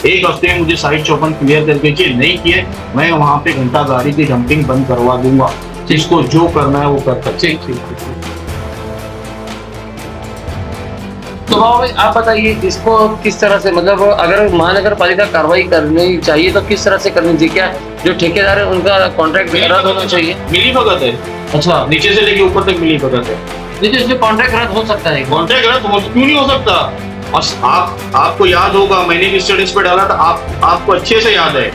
एक हफ्ते में मुझे साइड चौपन क्लियर करके चाहिए, नहीं किए मैं वहाँ पे घंटा गाड़ी की डंपिंग बंद करवा दूंगा। जिसको जो करना है वो कर सकते। ठीक ठीक ठीक। तो बाबा भाई आप बताइए इसको किस तरह से, मतलब अगर महानगर पालिका कार्रवाई करनी चाहिए तो किस तरह से करनी चाहिए? क्या जो ठेकेदार है उनका कॉन्ट्रैक्ट रद्द होना चाहिए? मिली भगत है। अच्छा, नीचे से लेके ऊपर तक मिली भगत है। नहीं तो इसमें कॉन्ट्रैक्ट रद्द हो सकता है? कॉन्ट्रैक्ट रद्द क्यों नहीं हो सकता? और आपको याद होगा, मैंने भी स्टडीज पे डाला था, आपको अच्छे से याद है।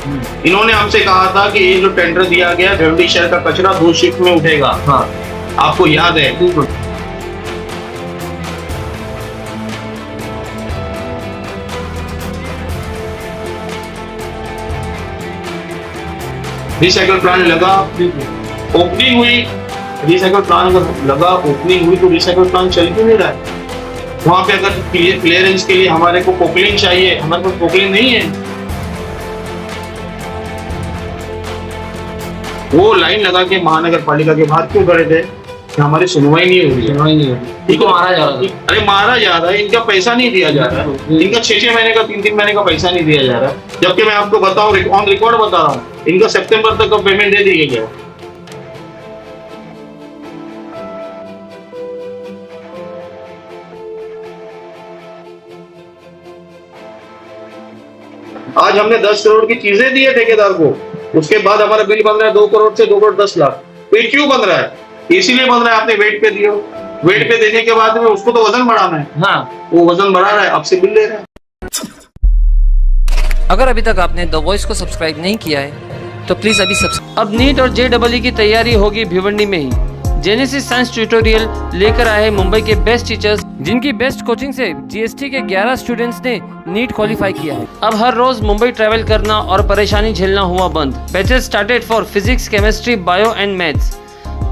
इन्होंने हमसे कहा था कि ये जो टेंडर दिया गया भिवंडी शहर का कचरा 2 शिफ्ट में उठेगा। हाँ, आपको याद है? बिल्कुल। रिसाइकल प्लांट लगा, ओपनिंग हुई, रिसाइकल प्लांट लगा, ओपनिंग हुई, तो रिसाइकल प्लांट चल क्यों नहीं रहा है? वहां पे अगर क्लियरेंस के लिए हमारे को पोकलिन चाहिए, हमारे पास पोकलिन नहीं है। वो लाइन लगा के महानगर पालिका के बाहर क्यों खड़े थे कि हमारी सुनवाई नहीं हो रही है? सुनवाई नहीं हो रही, इनको मारा जा रहा है। अरे मारा जा रहा है, इनका पैसा नहीं दिया जा रहा है। इनका 6-6 महीने का 3-3 महीने का पैसा नहीं दिया जा रहा है। जबकि मैं आपको बताऊं, ऑन रिकॉर्ड बता रहा हूँ, इनका सितंबर तक का पेमेंट दे दिया गया। आज हमने 10 करोड़ की चीजें दी है ठेकेदार को, उसके बाद हमारा बिल बन रहा है 2 करोड़ से 2 करोड़ 10 लाख। तो ये क्यों बन रहा है? इसीलिए बन रहा है, आपने वेट पे दिया। वेट पे देने के बाद में उसको तो वजन बढ़ाना है। हाँ, वो वजन बढ़ा रहा है, आपसे बिल ले रहा है। अगर अभी तक आपने द वॉइस को सब्सक्राइब नहीं किया है तो प्लीज अभी सब्सक्राइब। अब नीट और JEE की तैयारी होगी भिवंडी में ही। जेनेसिस साइंस ट्यूटोरियल लेकर आए मुंबई के बेस्ट टीचर्स, जिनकी बेस्ट कोचिंग से GST के 11 स्टूडेंट्स ने नीट क्वालिफाई किया है। अब हर रोज मुंबई ट्रैवल करना और परेशानी झेलना हुआ बंद। Batches started for physics, chemistry, bio and maths.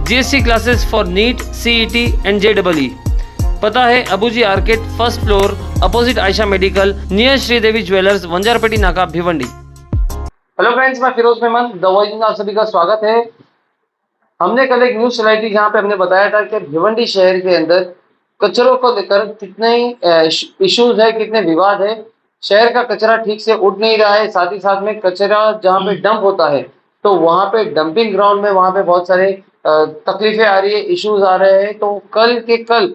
GST classes for NEET, CET and JEE। पता है Abuji arcade, first floor, opposite Ayesha medical, near Sridevi jewellers, Vanjarpeti नाका, भिवंडी। हेलो फ्रेंड्स, मैं फिरोज मेमन, द वॉइस में आप सभी का स्वागत है। हमने कल एक न्यूज चलाई थी जहां पे हमने बताया था कि भिवंडी शहर के अंदर कचरों को लेकर कितने इश्यूज है, कितने विवाद है। शहर का कचरा ठीक से उठ नहीं रहा है, साथ ही साथ में कचरा जहां पे डंप होता है तो वहां पे डंपिंग ग्राउंड में वहां पे बहुत सारे तकलीफें आ रही है, इश्यूज आ रहे हैं। तो कल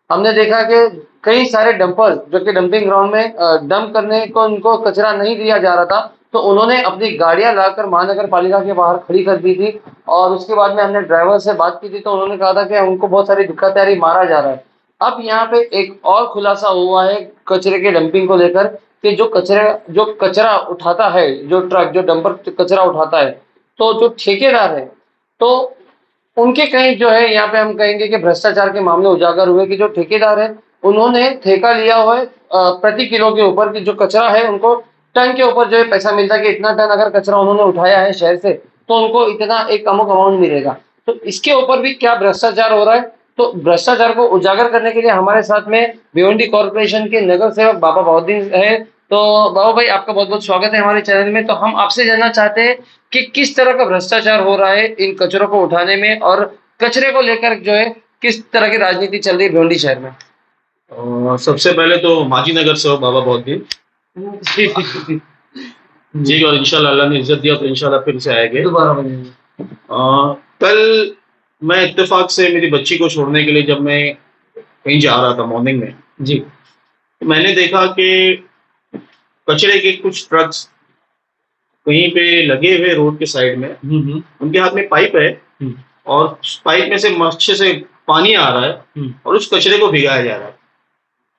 हमने देखा कि कई सारे डंपर जो कि डंपिंग ग्राउंड में डंप करने को उनको कचरा नहीं दिया जा रहा था, तो उन्होंने अपनी गाड़ियां लाकर महानगर पालिका के बाहर खड़ी कर दी थी। और उसके बाद में हमने ड्राइवर से बात की थी तो उन्होंने कहा था कि उनको बहुत सारी दिक्कत आ रही, मारा जा रहा है। अब यहाँ पे एक और खुलासा हुआ है कचरे के डंपिंग को लेकर कि जो कचरा उठाता है, जो ट्रक, जो डंपर कचरा उठाता है, तो जो ठेकेदार है, तो उनके कहीं जो है यहाँ पे हम कहेंगे कि भ्रष्टाचार के मामले उजागर हुए कि जो ठेकेदार है उन्होंने ठेका लिया हुआ है प्रति किलो के ऊपर, कि जो कचरा है उनको टन के ऊपर जो है पैसा मिलता है कि इतना टन अगर कचरा उन्होंने उठाया है शहर से तो उनको इतना एक अमाउंट मिलेगा। तो इसके ऊपर भी क्या भ्रष्टाचार हो रहा है? तो भ्रष्टाचार को उजागर करने के लिए हमारे साथ में भिवंडी कॉर्पोरेशन के नगर सेवक बाबा बहाउद्दीन है। तो बाबा भाई, आपका बहुत बहुत स्वागत है हमारे चैनल में। तो हम आपसे जानना चाहते हैं कि किस तरह का भ्रष्टाचार हो रहा है इन कचरों को उठाने में, और कचरे को लेकर जो है किस तरह की राजनीति चल रही है भिवंडी शहर में। सबसे पहले तो माजी नगर सेवक बाबा बहाउद्दीन जी, और इंशाल्लाह अल्लाह ने इज्जत दिया तो इंशाल्लाह फिर से आएंगे दोबारा। कल मैं इत्तेफाक से मेरी बच्ची को छोड़ने के लिए जब मैं कहीं जा रहा था मॉर्निंग में जी, तो मैंने देखा कि कचरे के कुछ ट्रक्स कहीं पे लगे हुए रोड के साइड में, उनके हाथ में पाइप है और पाइप में से अच्छे से पानी आ रहा है और उस कचरे को भिगाया जा रहा है।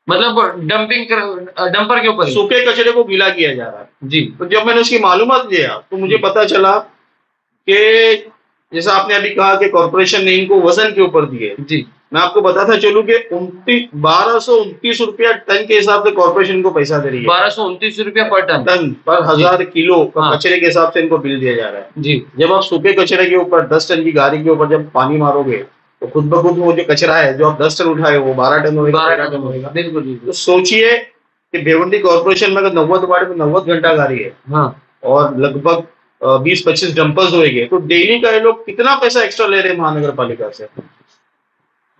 मतलब डंपर के ऊपर ही? सूखे कचरे को गीला किया जा रहा है जी। तो जब मैंने उसकी मालूमात लिया तो मुझे पता चला कि जैसा आपने अभी कहा कि कॉर्पोरेशन ने इनको वजन के ऊपर दिए जी, मैं आपको बताता चलूं कि 1229 रुपया टन के हिसाब से कॉर्पोरेशन को पैसा दे रही है। 1229 रुपया पर टन पर 1000 किलो हाँ। कचरे के हिसाब से इनको बिल दिया जा रहा है जी। जब आप सूखे कचरे के ऊपर 10 टन की गाड़ी के ऊपर जब पानी मारोगे तो खुद ब खुद वो जो कचरा है जो आप 10 टन उठाए वो 12 टन होगा, 13 टन होगा। बिल्कुल। तो सोचिए कि भिवंडी कॉर्पोरेशन में अगर 90 वार्ड में 90 घंटा गाड़ी है हाँ, और लगभग 20-25 डंपर्स होंगे तो डेली का ये लोग कितना पैसा एक्स्ट्रा ले रहे हैं महानगर पालिका से।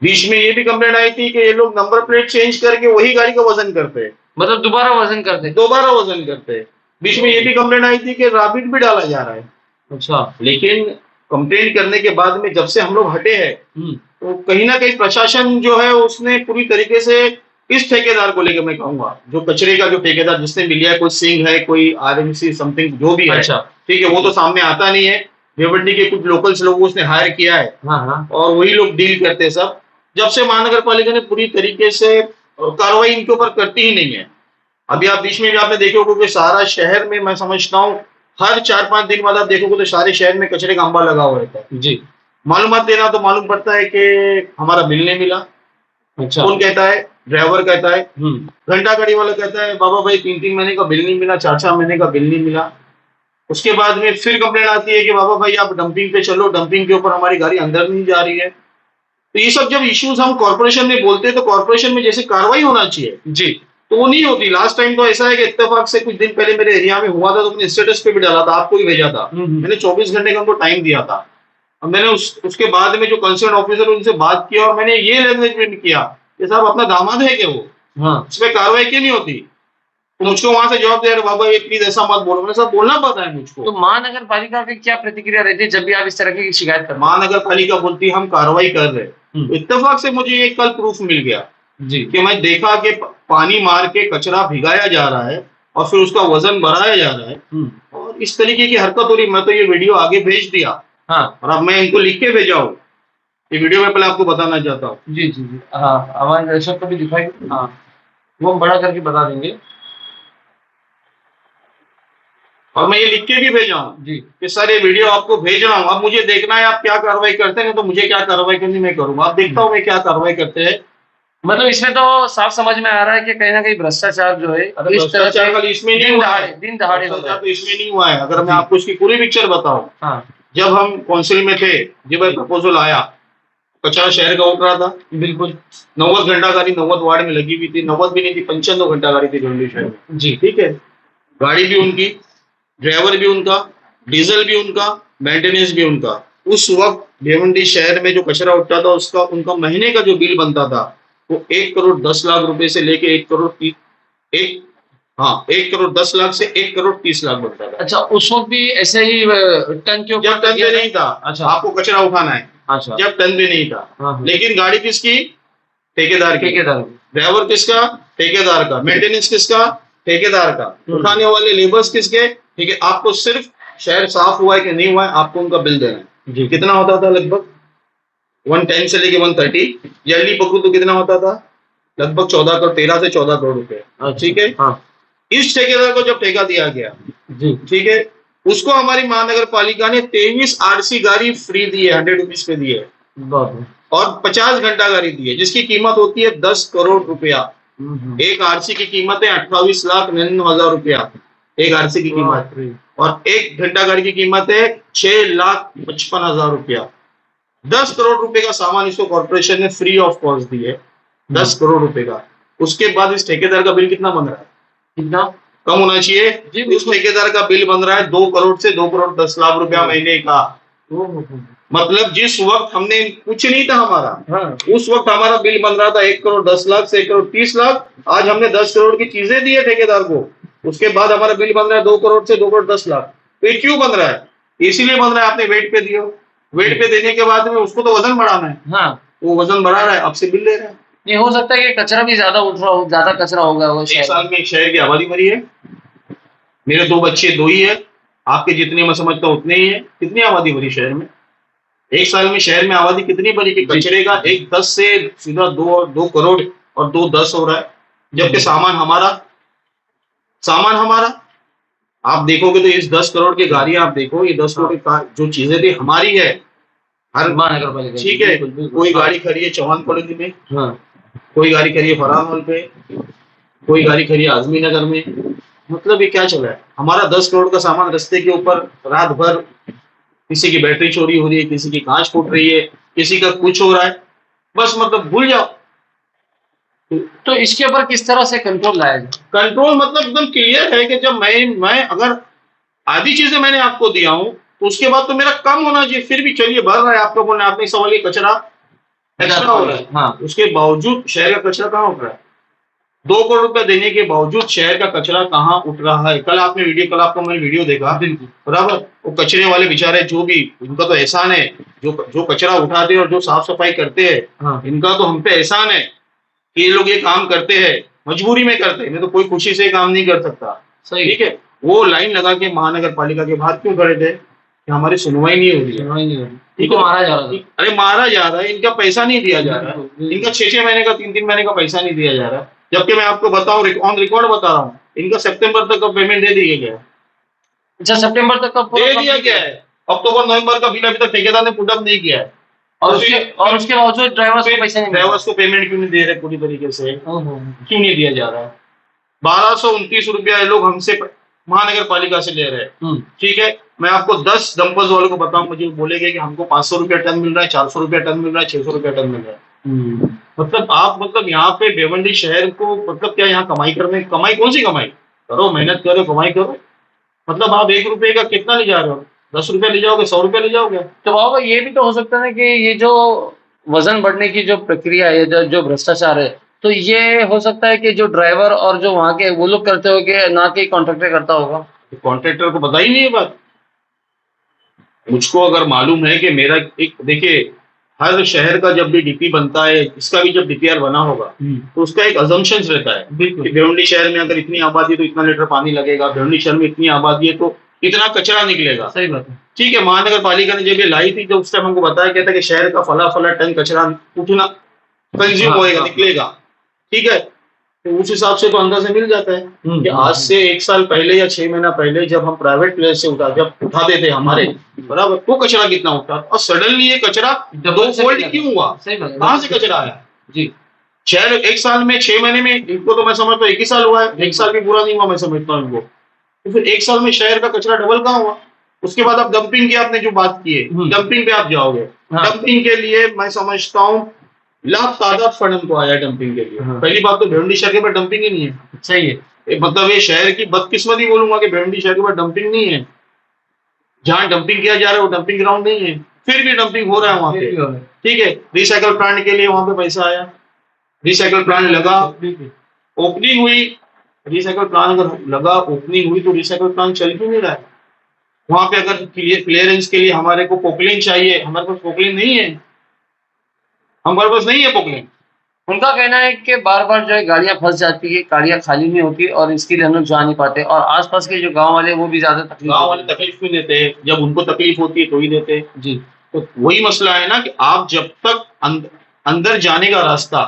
बीच में ये भी कंप्लेंट आई थी कि ये लोग नंबर प्लेट चेंज करके वही गाड़ी का वजन करते हैं, मतलब दोबारा वजन करते हैं। दोबारा वजन करते हैं। बीच में ये भी कंप्लेंट आई थी कि रैबिट भी डाला जा रहा है। अच्छा। लेकिन कंप्लेंट करने के बाद में जब से हम लोग हटे हैं तो कहीं ना कहीं प्रशासन जो है उसने पूरी तरीके से इस ठेकेदार को लेकर, मैं कहूंगा जो कचरे का जो ठेकेदार जिसने मिलिया है, कोई सिंह है, कोई आरएमसी समथिंग जो भी है, अच्छा। ठीक है, वो तो सामने आता नहीं है। भिवंडी के कुछ लोकल्स लोगों उसने हायर किया है और वही लोग डील करते हैं सब। जब से महानगर पालिका ने पूरी तरीके से कार्रवाई इनके ऊपर करती ही नहीं है। अभी आप बीच में भी आपने देखा होगा कि सारा शहर में, मैं समझता हूँ हर 4-5 दिन बाद आप देखोगे तो सारे शहर में कचरे का अंबा लगा हुआ रहता है जी। मालूमात देना तो मालूम पड़ता है कि हमारा बिल नहीं मिला। अच्छा। कौन कहता है? ड्राइवर कहता है, घंटा गाड़ी वाला कहता है बाबा भाई 3-3 महीने का बिल नहीं मिला, 4-4 महीने का बिल नहीं मिला। उसके बाद में फिर कंप्लेंट आती है कि बाबा भाई आप डंपिंग पे चलो, डंपिंग के ऊपर हमारी गाड़ी अंदर नहीं जा रही है। तो ये सब जब इश्यूज हम कॉर्पोरेशन में बोलते हैं तो कॉर्पोरेशन में जैसे कार्रवाई होना चाहिए जी, तो वो नहीं होती। लास्ट टाइम तो ऐसा है कि इत्तेफाक से कुछ दिन पहले मेरे एरिया में हुआ था तो मैंने स्टेटस पे भी डाला था, आपको भी भेजा था। मैंने 24 घंटे का उनको टाइम दिया था और मैंने उसके बाद में जो कंसर्न ऑफिसर उनसे बात किया और मैंने ये लैंग्वेज किया कि साहब अपना दामाद है क्या वो, इसमें कार्रवाई क्यों नहीं होती? तो मुझको वहां से जवाब दे रहे बाबा ये प्लीज ऐसा मत बोलो। मैंने सब बोलना पड़ता है मुझको। तो महानगर पालिका की क्या प्रतिक्रिया रहती है जब भी आप इस तरह की शिकायत करते हैं? महानगर पालिका बोलती है हम कार्रवाई कर रहे हैं। तो इत्तेफाक से मुझे ये कल प्रूफ मिल गया जी कि मैं देखा कि पानी मार के कचरा भिगाया जा रहा है और फिर उसका वजन बढ़ाया जा रहा है और इस तरीके की हरकत हो रही। मैं तो ये वीडियो आगे भेज दिया और अब मैं इनको लिख के भेजा हूँ। ये वीडियो में पहले आपको बताना चाहता हूँ। जी जी जी, हाँ हमारे दर्शक को भी दिखाई, हाँ वो हम बड़ा करके बता देंगे। और मैं ये लिख के भी भेजा हूँ जी कि सर ये वीडियो आपको भेज रहा हूँ, अब मुझे देखना है आप क्या कार्रवाई करते हैं, तो मुझे क्या कार्रवाई करनी मैं करूंगा। आप देखता हूँ मैं क्या कार्रवाई करते हैं। मतलब इसमें तो साफ समझ में आ रहा है कि कहीं ना कहीं भ्रष्टाचार जो है इस तरह से खाली इसमें नहीं हुआ है, दिन दहाड़े हो रहा है। तो इसमें नहीं हुआ है। अगर मैं आपको इसकी पूरी पिक्चर बताऊं, हाँ जब हम काउंसिल में थे जब प्रपोजल आया, कचरा शहर का उठ रहा था, बिल्कुल 90 घंटा गाड़ी 90 वार्ड में लगी हुई थी, 90 भी नहीं थी, 95 घंटा गाड़ी थी भिवंडी शहर में जी, ठीक है। गाड़ी भी उनकी, ड्राइवर भी उनका, डीजल भी उनका, मेंटेनेंस भी उनका। उस वक्त भिवंडी शहर में जो कचरा उठता था उसका उनका महीने का जो बिल बनता था वो 1 करोड़ 10 लाख रुपए से लेके 1 करोड़ 10 लाख से 1 करोड़ 30 लाख बनता था। अच्छा उस वक्त भी ऐसे ही टन के ऊपर जब टन पे नहीं था, अच्छा आपको कचरा उठाना है, अच्छा जब टन पे नहीं था। हाँ। लेकिन गाड़ी किसकी? ठेकेदार की। ठेकेदार ड्राइवर किसका? ठेकेदार का। मेंटेनेंस किसका? ठेकेदार का। उठाने वाले लेबर्स किसके? ठीक है। आपको सिर्फ शहर साफ हुआ है कि नहीं हुआ है आपको उनका बिल देना है जी। कितना होता था? लगभग 110 से लेके 130। जल्दी पकड़ू तो कितना होता था? लगभग 13 से 14 करोड़ रुपए ठीक है। हाँ। इस ठेकेदार को जब ठेका दिया गया जी ठीक है, उसको हमारी महानगर पालिका ने 23 आरसी गाड़ी फ्री दी है, 100 रुपीज पे दी है और 50 घंटा गाड़ी दी है जिसकी कीमत होती है 10 करोड़ रुपया। एक आरसी की कीमत है 28,99,000 रुपया एक आरसी की कीमत, और 1 घंटा गाड़ी की कीमत है 6,55,000 रुपया। 10 करोड़ रुपए का सामान इसको कॉर्पोरेशन ने फ्री ऑफ कॉस्ट दी है, 10 करोड़ रुपए का। उसके बाद इस ठेकेदार का बिल कितना बन रहा है? कितना कम होना चाहिए जी। इस ठेकेदार का बिल बन रहा है 2 करोड़ से 2 करोड़ 10 लाख रुपया महीने का। मतलब जिस वक्त हमने कुछ नहीं था हमारा, उस वक्त हमारा बिल बन रहा था 1 करोड़ 10 लाख से 1 करोड़ 30 लाख। आज हमने 10 करोड़ की चीजें दी है ठेकेदार को, उसके बाद हमारा बिल बन रहा है 2 करोड़ से 2 करोड़ 10 लाख। तो ये क्यों बन रहा है? इसीलिए बन रहा है आपने वेट पे दिया, वेट पे देने के बाद में उसको तो वजन बढ़ाना है। हाँ। वो वजन बढ़ा रहा है, आपसे बिल ले रहा है। ये हो सकता है कि कचरा भी ज्यादा उठ रहा हो, ज्यादा कचरा होगा वो। 1 साल में एक शहर की आबादी बढ़ी है। मेरे 2 बच्चे 2 ही है, आपके जितने मैं समझता हूँ उतने ही है। कितनी आबादी बढ़ी शहर में? 1 साल में शहर में आबादी कितनी बढ़ी कि कचरे का 10 से सीधा 2 करोड़ और 2-10 हो रहा है, जबकि सामान हमारा। आप देखोगे तो इस 10 करोड़ की गाड़ियां आप देखो, ये 10 करोड़ की जो चीजें थी हमारी है हर महानगर पालिका ठीक है। कोई गाड़ी खड़ी है चौहान कॉलोनी में, कोई गाड़ी खड़ी है फरहान हॉल पे, कोई गाड़ी खड़ी है आजमी नगर में। मतलब ये क्या चल रहा है? हमारा 10 करोड़ का सामान रस्ते के ऊपर रात भर, किसी की बैटरी चोरी हो रही है, किसी की कांच फूट रही है, किसी का कुछ हो रहा है, बस मतलब भूल जाओ। तो इसके ऊपर किस तरह से कंट्रोल लाया जाए? कंट्रोल मतलब एकदम क्लियर है कि जब मैं अगर आधी चीजें मैंने आपको दिया हूं तो उसके बाद तो मेरा कम होना चाहिए, फिर भी चलिए बढ़ रहा है आपका बोलना। आपने सवाल ये कचरा एक्स्ट्रा हो रहा है, हाँ, उसके बावजूद शहर का कचरा कहाँ उठ रहा है? 2 करोड़ रुपए देने के बावजूद शहर का कचरा कहाँ उठ रहा है। कल आपको मैंने वीडियो देखा, बराबर, वो कचरे वाले बेचारे जो भी, उनका तो एहसान है, जो कचरा उठाते हैं और जो साफ सफाई करते हैं, हाँ। इनका तो हम पे एहसान है कि ये लोग ये काम करते हैं, मजबूरी में करते हैं, नहीं तो कोई खुशी से काम नहीं कर सकता। सही, ठीक है। वो लाइन लगा के महानगर पालिका के बाहर क्यों खड़े थे कि हमारी सुनवाई नहीं हो रही है, ठीक है, मारा जा रहा है। अरे मारा जा रहा है, इनका पैसा नहीं दिया जा रहा है, इनका 6-6 महीने का 3-3 महीने का पैसा नहीं दिया जा रहा, जबकि मैं आपको बताऊं, ऑन रिकॉर्ड बता रहा हूँ, इनका सितंबर तक का पेमेंट दे दिया गया है। अच्छा, सितंबर तक का दे दिया गया है। अक्टूबर नवंबर का बिल अभी तक ठेकेदार ने पुट अप नहीं किया है, और उसके बावजूद ड्राइवर्स को पैसे नहीं, ड्राइवर्स को पेमेंट क्यों नहीं दे रहे पूरी तरीके से, क्यों नहीं दिया जा रहा है। 1229 रुपया ये लोग हमसे महानगर पालिका से ले रहे हैं, ठीक है। मैं आपको 10 डंपर्स वालों को बताऊं, मुझे बोलेंगे कि हमको 500 रुपया टन मिल रहा है, 400 रुपया टन मिल रहा है, 600 रुपया टन मिल रहा है। मतलब यहाँ पे भिवंडी शहर को, मतलब क्या यहाँ कमाई कौन सी कमाई करो, मेहनत करो, कमाई करो, मतलब आप 1 रुपए का कितना ले जा रहे हो, 10 रुपया ले जाओगे, 100 रुपया ले जाओगे। तो बाबा ये भी तो हो सकता है कि ये जो वजन बढ़ने की जो प्रक्रिया है, जो भ्रष्टाचार है, तो ये हो सकता है कि जो ड्राइवर और जो वहाँ के वो लोग करते होंगे, ना कि कॉन्ट्रैक्टर करता होगा। कॉन्ट्रैक्टर को पता ही नहीं है बात। मुझको अगर मालूम है कि मेरा एक, देखिए, हर शहर का जब भी डीपी बनता है, इसका भी जब डीपीआर बना होगा, तो उसका एक अजम्पशंस रहता है कि भिवंडी शहर में अगर इतनी आबादी है तो इतना लीटर पानी लगेगा, भिवंडी शहर में इतनी आबादी है तो इतना कचरा निकलेगा। सही बात है, ठीक है। महानगर पालिका ने जब ये लाई थी, तो उस टाइम हमको बताया गया था कि शहर का फला टन कचरा उठना, कंज्यूम होएगा, निकलेगा, ठीक है। तो उस हिसाब से तो अंदर से मिल जाता है कि आज से 1 साल पहले या 6 महीना पहले जब हम प्राइवेट प्लेस से उठाते थे हमारे, बराबर, तो कचरा कितना उठता, और सडनली ये कचरा 2 फोल्ड क्यों हुआ, कहाँ से कचरा आया जी। शहर 1 साल में 6 महीने में, इनको तो मैं समझता हूँ 1 ही साल हुआ है, 1 साल भी पूरा नहीं हुआ मैं समझता हूँ इनको, तो फिर 1 साल में शहर का कचरा डबल कहाँ हुआ। उसके बाद आप डंपिंग की आपने जो बात की है, डंपिंग पे आप जाओगे, डंपिंग के लिए मैं समझता हूँ लाख तादाद फंड हमको आया डंपिंग के लिए। पहली बात तो भिवंडी शहर के पास डंपिंग ही नहीं है। सही है, मतलब ये शहर की बदकिस्मती बोलूंगा कि भिवंडी शहर के पास डंपिंग नहीं है, जहाँ डंपिंग किया जा रहा है वो डंपिंग ग्राउंड नहीं है, फिर भी डंपिंग हो रहा है वहां पे, ठीक है। रिसाइकल प्लांट के लिए वहां पे पैसा आया, रिसाइकल प्लांट लगा, ओपनिंग हुई, रिसाइकल प्लांट अगर लगा, ओपनिंग हुई, तो रिसाइकल प्लांट चल क्यों नहीं रहा है वहां पे। अगर क्लियरेंस के लिए हमारे को पोकलिन चाहिए, हमारे पास पोकलिन नहीं है, हमारे पास नहीं है पोकलिन। उनका कहना है कि बार बार जो है गाड़ियां फंस जाती है, गाड़ियां खाली नहीं होती, और इसके लिए हम लोग जा नहीं पाते, और आसपास के जो गांव वाले वो भी ज्यादा गांव वाले तकलीफ क्यों देते हैं, जब उनको तकलीफ होती है तो ही देते हैं जी। तो वही मसला है ना कि आप जब तक अंदर जाने का रास्ता,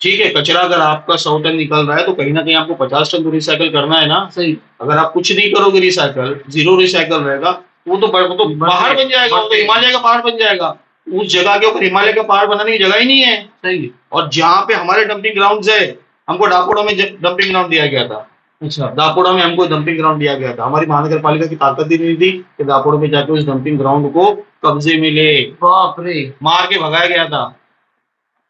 ठीक है, कचरा अगर आपका 100 टन निकल रहा है तो कहीं ना कहीं आपको 50 टन तो रिसाइकल करना है ना। सही। अगर आप कुछ नहीं करोगे रिसाइकल, 0 रिसाइकल रहेगा, वो तो पहाड़ बन जाएगा, वो तो हिमालय का पहाड़ बन जाएगा। उस जगह के ऊपर हिमालय का पहाड़ बनाने की जगह ही नहीं है। सही। और जहाँ पे हमारे डंपिंग ग्राउंड है, हमको डाकोड़ा में डंपिंग ग्राउंड दिया गया था। अच्छा। दापोड़ा में हमको डंपिंग ग्राउंड दिया गया था, हमारी महानगर पालिका की ताकत ही नहीं थी कि दापोड़ा में जाके उस डंपिंग ग्राउंड को कब्जे में ले। बाप रे, मार के भगाया गया था,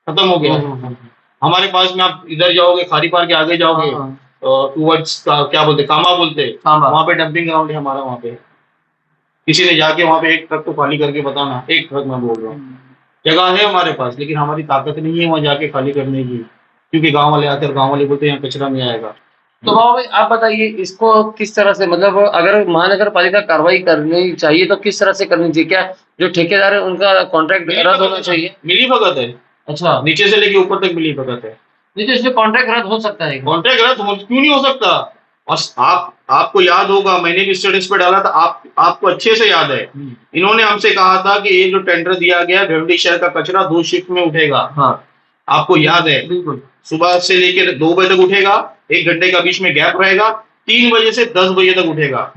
खत्म हो गया। हमारे पास में आप इधर जाओगे, खारी पार के आगे जाओगे, टूवर्ड्स क्या बोलते, कामा बोलते, वहां पे डंपिंग ग्राउंड है हमारा। वहां पे किसी ने जाके वहां पे एक ट्रक तो खाली करके बताना, एक ट्रक मैं बोल रहा हूँ, जगह है हमारे पास, लेकिन हमारी ताकत नहीं है वहां जाके खाली करने की, क्योंकि गांव वाले आते हैं, गांव वाले बोलते हैं यहाँ कचरा नहीं आएगा। तो बाबा भाई आप बताइए इसको किस तरह से, मतलब अगर महानगर पालिका कार्रवाई करनी चाहिए तो किस तरह से करनी चाहिए? क्या जो ठेकेदार है उनका कॉन्ट्रैक्ट रद्द होना चाहिए? मिली भगत है। अच्छा, नीचे से लेके ऊपर तक मिली भगत है। नीचे से कॉन्ट्रैक्ट रद्द हो सकता है? कॉन्ट्रैक्ट रद्द क्यों नहीं हो सकता? और आपको याद होगा, मैंने भी स्टेटस पे डाला था, आपको अच्छे से याद है, इन्होंने हमसे कहा था कि ये जो टेंडर दिया गया भिवंडी शहर का कचरा 2 शिफ्ट में उठेगा। हाँ, आपको याद है, बिल्कुल, सुबह से लेकर 2 बजे तक उठेगा, 1 घंटे का बीच में गैप रहेगा, 3 बजे से 10 बजे तक उठेगा।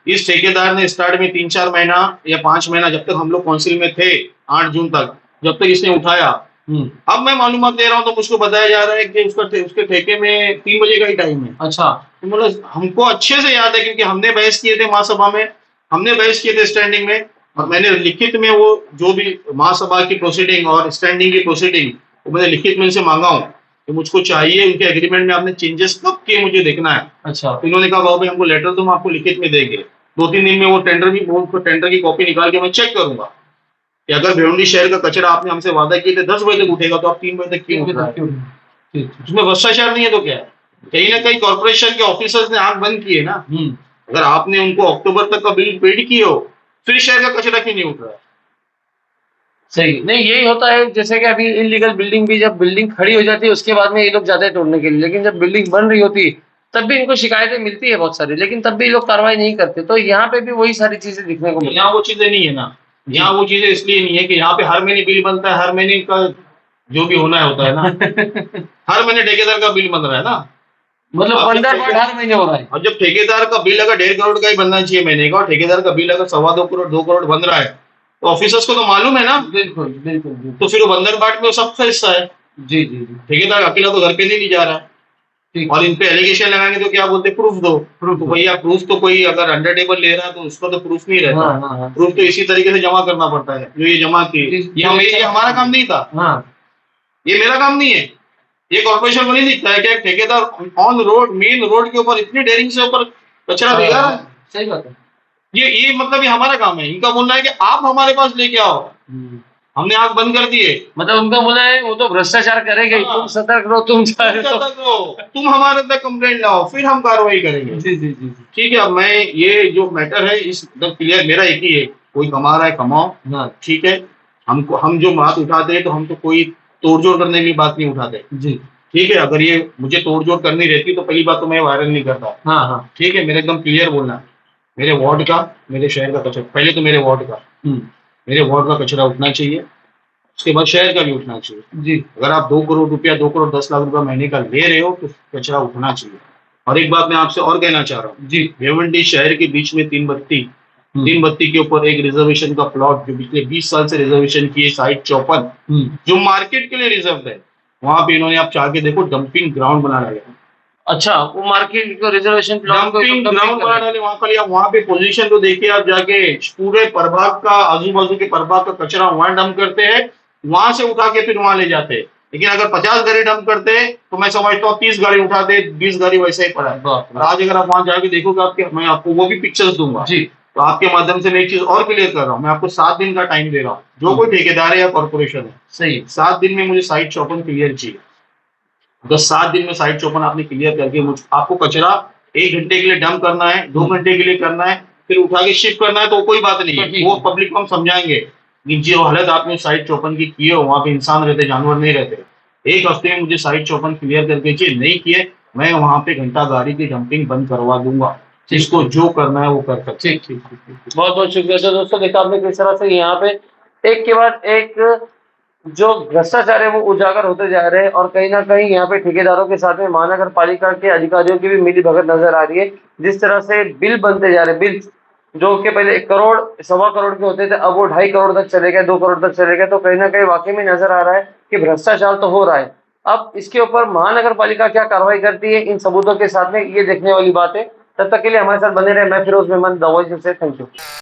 इस ठेकेदार ने स्टार्ट में 3-4 महीना या 5 महीना, जब तक हम लोग काउंसिल में थे 8 जून तक, जब तक इसने उठाया, अब मैं मालूमात दे रहा हूँ तो मुझको बताया जा रहा है कि उसके ठेके में 3 बजे का ही टाइम है। अच्छा, तो मतलब हमको अच्छे से याद है, क्योंकि हमने बहस किए थे महासभा में, हमने बहस किए थे स्टैंडिंग में, और मैंने लिखित में वो जो भी महासभा की प्रोसीडिंग और स्टैंडिंग की प्रोसीडिंग, वो मैंने लिखित में इनसे मांगा हूँ कि मुझको चाहिए, उनके एग्रीमेंट में आपने चेंजेस कब किए मुझे देखना है। अच्छा, तो इन्होंने कहा बाबू भाई हमको लेटर दो, हम आपको लिखित में देंगे, 2-3 दिन में वो टेंडर की कॉपी निकाल के मैं चेक करूंगा कि अगर भिवंडी शहर का कचरा आपने हमसे वादा किया था 10 बजे तक उठेगा, तो आप 3 बजे तक क्यों उठ रहा है? उसमें भ्रष्टाचार नहीं है तो क्या है? कहीं ना कहीं कॉर्पोरेशन के ऑफिसर्स ने आंख बंद की है ना। अगर आपने उनको अक्टूबर तक का बिल पेड किए हो, फिर शहर का कचरा क्यों नहीं उठ रहा है? सही नहीं, यही होता है। जैसे कि अभी इलीगल बिल्डिंग भी, जब बिल्डिंग खड़ी हो जाती है उसके बाद में ये लोग जाते हैं तोड़ने के लिए, लेकिन जब बिल्डिंग बन रही होती है तब भी इनको शिकायतें मिलती है बहुत सारी, लेकिन तब भी ये लोग कार्रवाई नहीं करते। तो यहाँ पे भी वही सारी चीजें दिखने को मिलती यहाँ वो चीजें नहीं है ना। यहाँ वो चीजें इसलिए नहीं है कि यहाँ पे हर महीने बिल बनता है, हर महीने का जो भी होना है होता है ना। हर महीने ठेकेदार का बिल बन रहा है ना। मतलब अब जब 15 हर महीने हो रहा है। और जब ठेकेदार का बिल अगर 1.5 करोड़ का ही बनना चाहिए महीने का, और ठेकेदार का बिल अगर 2.25 करोड़ 2 करोड़ बन रहा है, तो ऑफिसर्स को तो मालूम है ना। बिल्कुल बिल्कुल बिल्कुल। तो फिर वो बंधन बाट में सबका हिस्सा है। जी जी जी। ठेकेदार अकेला तो घर पे नहीं जा रहा है। ठीक। और इन पे एलिगेशन लगाएंगे तो क्या बोलते, प्रूफ दो। प्रूफ तो भैया प्रूफ तो कोई अगर अंडर टेबल ले रहा है तो उसका तो प्रूफ नहीं रहता। हाँ, हाँ, हाँ। प्रूफ तो इसी तरीके से जमा करना पड़ता है जो ये जमा किए। ये हमारा काम नहीं था। हाँ। ये मेरा काम नहीं है। ये कॉर्पोरेशन को नहीं दिखता है क्या ठेकेदार ऑन रोड, मेन रोड के ऊपर इतनी डेयरिंग से ऊपर कचरा भिगा रहा है। सही बात है। ये मतलब ये हमारा काम है। इनका बोलना है कि आप हमारे पास लेके आओ, हमने आंख बंद कर दिए। मतलब उनका बोला है वो तो भ्रष्टाचार करेगा ही, हाँ। तुम सतर्क रहो, तुम हमारे तक कंप्लेंट लाओ, फिर हम कार्रवाई करेंगे। जी जी जी। ठीक है। अब मैं ये जो मैटर है इस क्लियर मेरा एक ही है, कोई कमा रहा है कमाओ। हाँ। ठीक है। हम जो बात उठाते हैं तो हम तो कोई तोड़जोड़ करने की बात नहीं उठाते जी। ठीक है। अगर ये मुझे तोड़जोड़ करनी रहती तो पहली बात तो मैं वायरल नहीं करता। हाँ हाँ। ठीक है। मेरे एकदम क्लियर बोलना है, मेरे वार्ड का, मेरे शहर का कचरा, पहले तो मेरे वार्ड का, मेरे वार्ड का कचरा उठना चाहिए, उसके बाद शहर का भी उठना चाहिए। जी। अगर आप 2 करोड़ रुपया 2 करोड़ 10 लाख रुपया महीने का ले रहे हो तो कचरा उठना चाहिए। और एक बात मैं आपसे और कहना चाह रहा हूँ जी, भिवंडी शहर के बीच में 3 बत्ती के ऊपर एक रिजर्वेशन का प्लॉट जो पिछले 20 साल से रिजर्वेशन की है, साइट 54 जो मार्केट के लिए रिजर्व है, वहां पे इन्होंने आप चाह के देखो डंपिंग ग्राउंड बना रहे हैं। अच्छा, वो मार्केट को रिजर्वेशन डंपिंग ग्राउंड बना डाले वहां पर। आप वहां पे पोजीशन तो देखिए, आप जाके पूरे प्रभाग का, आजू बाजू के प्रभाग का कचरा वहां डंप करते हैं, वहां से उठा के फिर वहां ले जाते हैं। लेकिन अगर 50 गाड़ी डंप करते तो मैं समझता हूँ 30 गाड़ी उठाते, 20 गाड़ी वैसे ही पड़ा है। और आज अगर आप वहां जाके देखोगे, मैं आपको वो भी पिक्चर्स दूंगा जी। तो आपके माध्यम से मैं एक चीज और क्लियर कर रहा हूँ, मैं आपको 7 दिन का टाइम दे रहा हूँ। जो कोई ठेकेदार है या कॉर्पोरेशन है, सही 7 दिन में मुझे साइट 54 क्लियर चाहिए। अगर 7 दिन में साइट 54 आपने क्लियर करके आपको कचरा 1 घंटे के लिए डंप करना है, 2 घंटे के लिए करना है, फिर उठा के शिफ्ट करना है, तो कोई बात नहीं है, वो पब्लिक को हम समझाएंगे। जो हालत आपने साइट 54 की है, वहां पे इंसान रहते, जानवर नहीं रहते। 1 हफ्ते में मुझे साइट 54 क्लियर करके चाहिए, नहीं किए मैं वहां पे घंटा गाड़ी की डंपिंग बंद करवा दूंगा। जिसको जो करना है वो कर सकते। ठीक। बहुत बहुत शुक्रिया। तो दोस्तों देखा आपने किस तरह से यहाँ पे एक के बाद एक जो भ्रष्टाचार है वो उजागर होते जा रहे हैं, और कहीं ना कहीं यहाँ पे ठेकेदारों के साथ में महानगर पालिका के अधिकारियों की भी मिली भगत नजर आ रही है। जिस तरह से बिल बनते जा रहे हैं, बिल जो कि पहले 1 करोड़ 1.25 करोड़ के होते थे, अब वो 2.5 करोड़ तक चले गए, 2 करोड़ तक चले गए। तो कहीं ना कहीं वाकई में नजर आ रहा है कि भ्रष्टाचार तो हो रहा है। अब इसके ऊपर महानगर पालिका क्या कार्रवाई करती है इन सबूतों के साथ में, ये देखने वाली बात है। तब तक के लिए हमारे साथ बने रहे। मैं फिरोज मेहमान, द वॉइस से, थैंक यू।